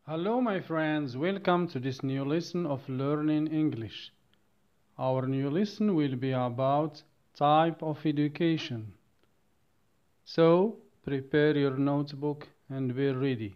Hello my friends, welcome to this new lesson of learning English. Our new lesson will be about type of education. So, prepare your notebook and be ready.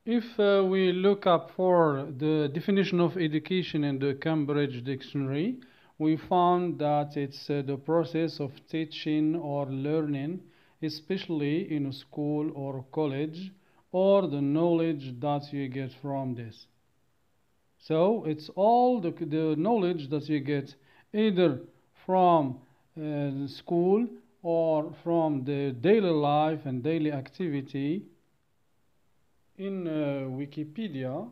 If we look up for the definition of education in the Cambridge Dictionary, we found that it's the process of teaching or learning, especially in a school or college, or the knowledge that you get from this. So it's all the knowledge that you get either from school or from the daily life and daily activity. In Wikipedia,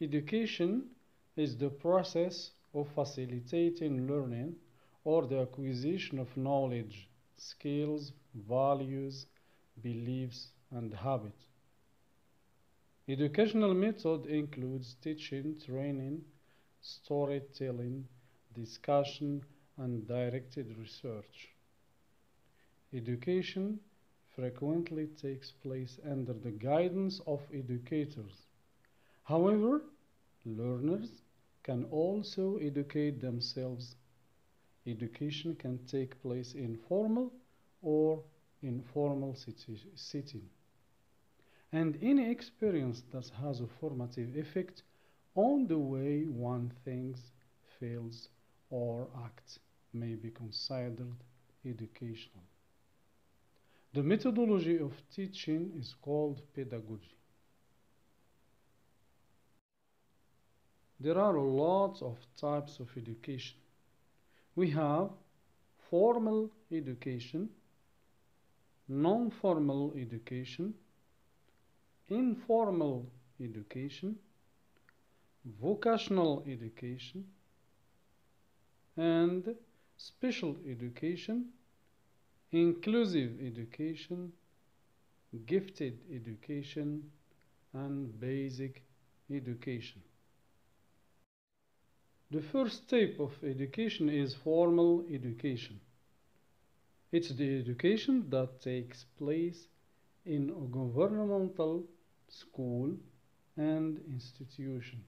education is the process of facilitating learning or the acquisition of knowledge, skills, values, beliefs, and habits. Educational method includes teaching, training, storytelling, discussion, and directed research. Education frequently takes place under the guidance of educators. However, learners can also educate themselves. Education can take place in formal or informal setting. And any experience that has a formative effect on the way one thinks, feels, or acts may be considered educational. The methodology of teaching is called pedagogy. There are lots of types of education. We have formal education, non-formal education, informal education, vocational education, and special education, inclusive education, gifted education, and basic education. The first type of education is formal education. It's the education that takes place in a governmental school and institution,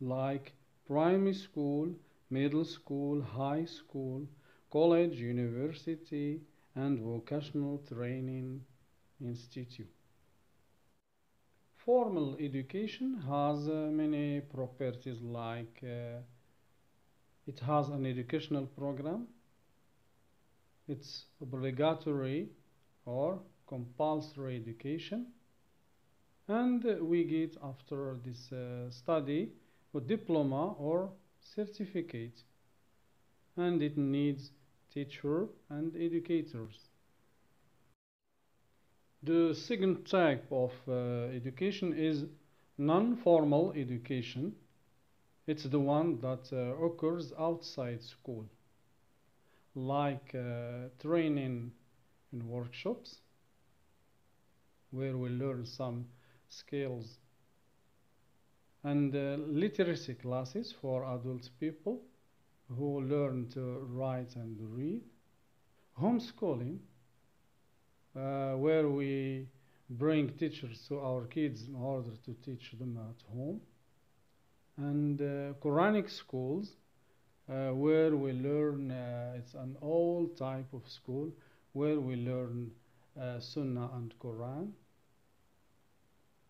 like primary school, middle school, high school, college, university, and vocational training institute. Formal education has many properties like it has an educational program, it's obligatory or compulsory education, and we get after this study a diploma or certificate, and it needs teacher and educators. The second type of education is non-formal education. It's the one that occurs outside school, like training in workshops, where we learn some skills, and literacy classes for adult people who learn to write and read, homeschooling, where we bring teachers to our kids in order to teach them at home, and Quranic schools, where we learn, it's an old type of school where we learn Sunnah and Quran,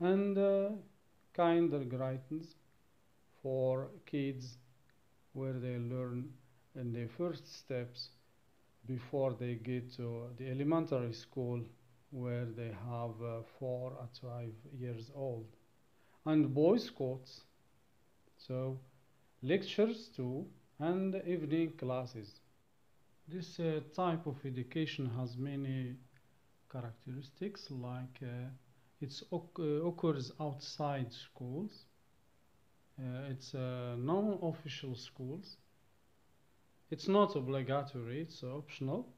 and kindergartens for kids where they learn in their first steps before they get to the elementary school where they have 4 to 5 years old, and Boy Scouts, so lectures too, and evening classes. This type of education has many characteristics, like it occurs outside schools, it's non-official schools, it's not obligatory, it's optional.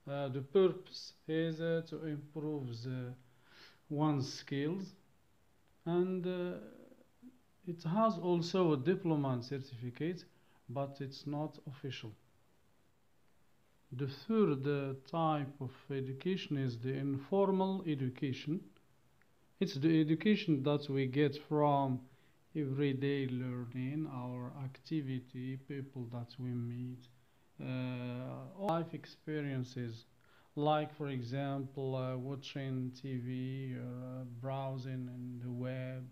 The purpose is to improve one's skills, and it has also a diploma and certificate, but it's not official. The third type of education is the informal education. It's the education that we get from everyday learning, our activity, people that we meet, life experiences, like for example watching TV, browsing in the web,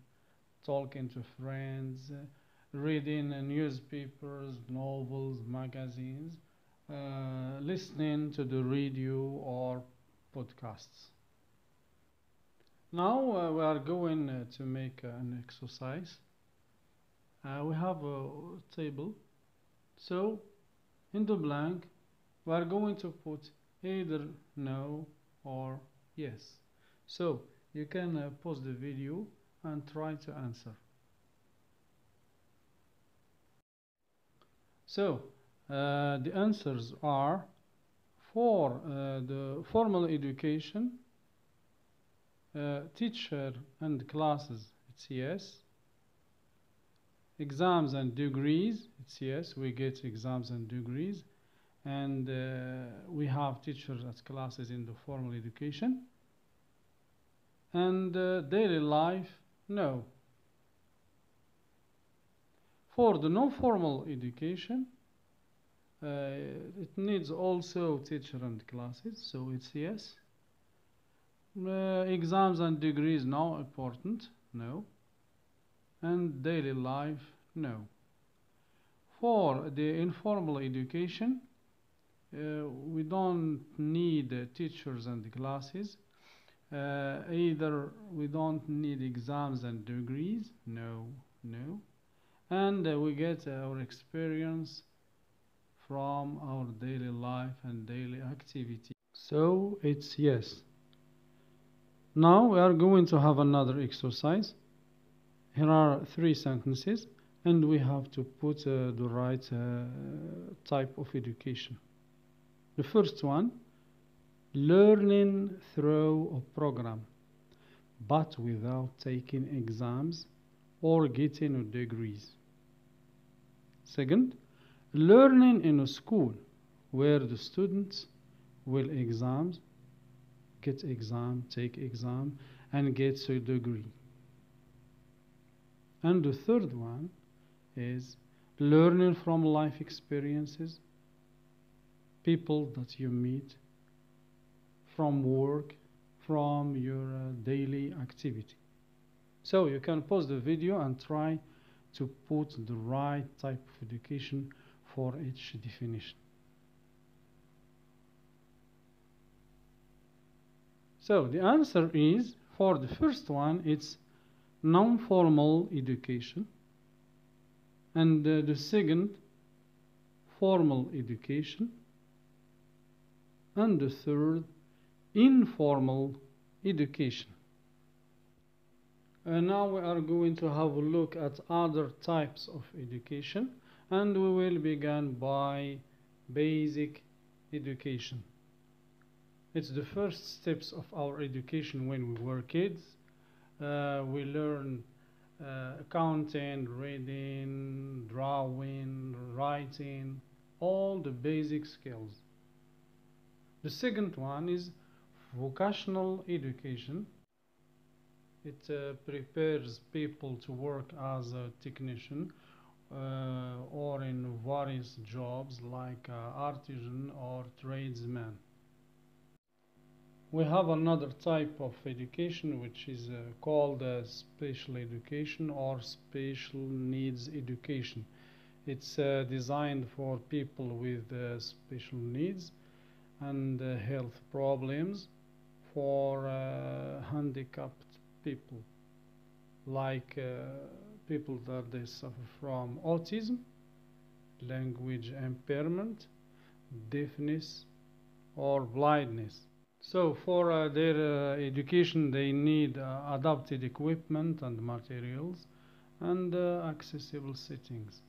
talking to friends, reading newspapers, novels, magazines, listening to the radio or podcasts. Now we are going to make an exercise. We have a table, so in the blank we are going to put either no or yes. So you can pause the video and try to answer. So the answers are: for the formal education, teacher and classes, it's yes. Exams and degrees, it's yes, we get exams and degrees, and we have teachers as classes in the formal education. And daily life, no. For the non-formal education, it needs also teacher and classes, so it's yes. Exams and degrees, not important, no. And daily life, no. For the informal education, we don't need teachers and classes. Either we don't need exams and degrees, no. And we get our experience from our daily life and daily activity. So it's yes. Now we are going to have another exercise. Here are 3 sentences, and we have to put the right type of education. The first one: learning through a program, but without taking exams or getting degrees. Second, learning in a school where the students will get exam, take exam, and get a degree. And the third one is learning from life experiences, people that you meet, from work, from your daily activity. So you can pause the video and try to put the right type of education for each definition. So the answer is, for the first one, it's non-formal education, and the second, formal education, and the third, informal education. Now we are going to have a look at other types of education, and we will begin by basic education. It's the first steps of our education when we were kids. We learn counting, reading, drawing, writing, all the basic skills. The second one is vocational education. It prepares people to work as a technician or in various jobs like artisan or tradesman. We have another type of education which is called special education or special needs education. It's designed for people with special needs and health problems, for handicapped people, like people that they suffer from autism, language impairment, deafness, or blindness. So for their education they need adapted equipment and materials and accessible settings.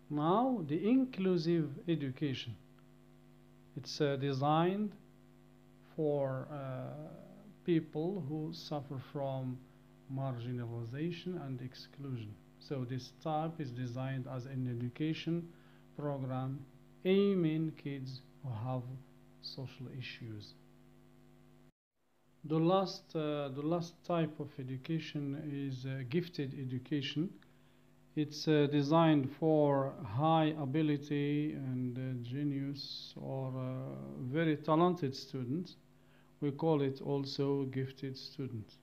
Now the inclusive education. It's designed for people who suffer from marginalization and exclusion. So this type is designed as an education program aiming kids who have social issues. The last type of education is gifted education. It's designed for high ability and genius or very talented students. We call it also gifted students.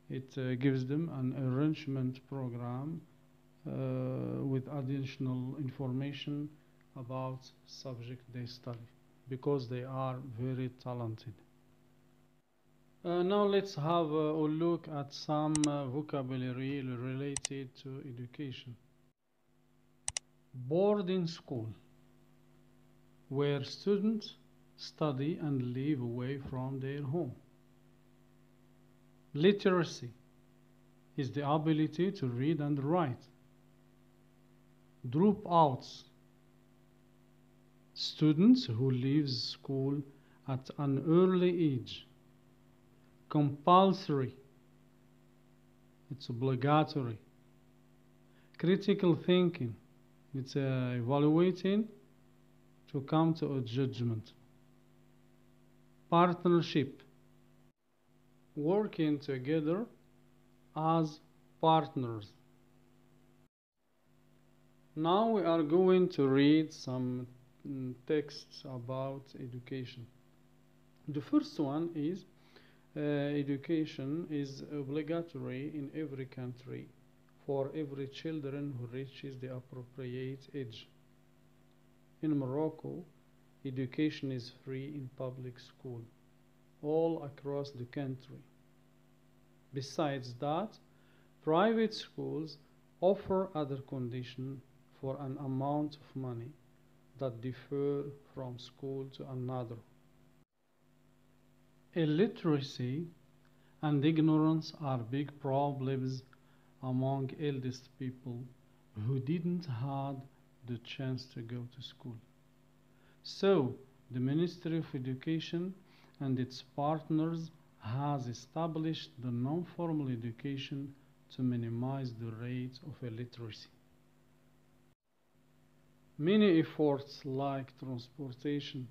It gives them an enrichment program with additional information about subject they study because they are very talented. Now let's have a look at some vocabulary related to education. Boarding school, where students study and live away from their home. Literacy is the ability to read and write. Dropouts, students who leave school at an early age. Compulsory, it's obligatory. Critical thinking, it's evaluating to come to a judgment. Partnership, working together as partners. Now we are going to read some texts about education. The first one is education is obligatory in every country for every children who reaches the appropriate age. In Morocco, education is free in public school all across the country. Besides that, private schools offer other conditions for an amount of money that differ from school to another. Illiteracy and ignorance are big problems among eldest people who didn't have the chance to go to school. So, the Ministry of Education and its partners has established the non-formal education to minimize the rate of illiteracy. Many efforts like transportation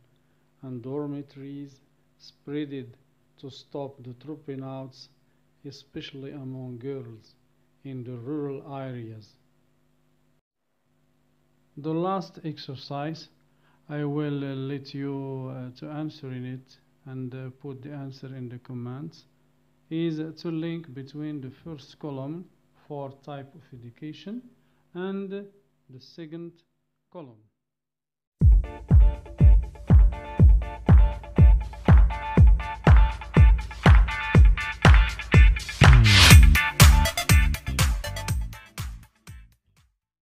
and dormitories spreaded to stop the dropping outs, especially among girls in the rural areas. The last exercise, I will let you to answer in it and put the answer in the comments, is to link between the first column for type of education and the second column.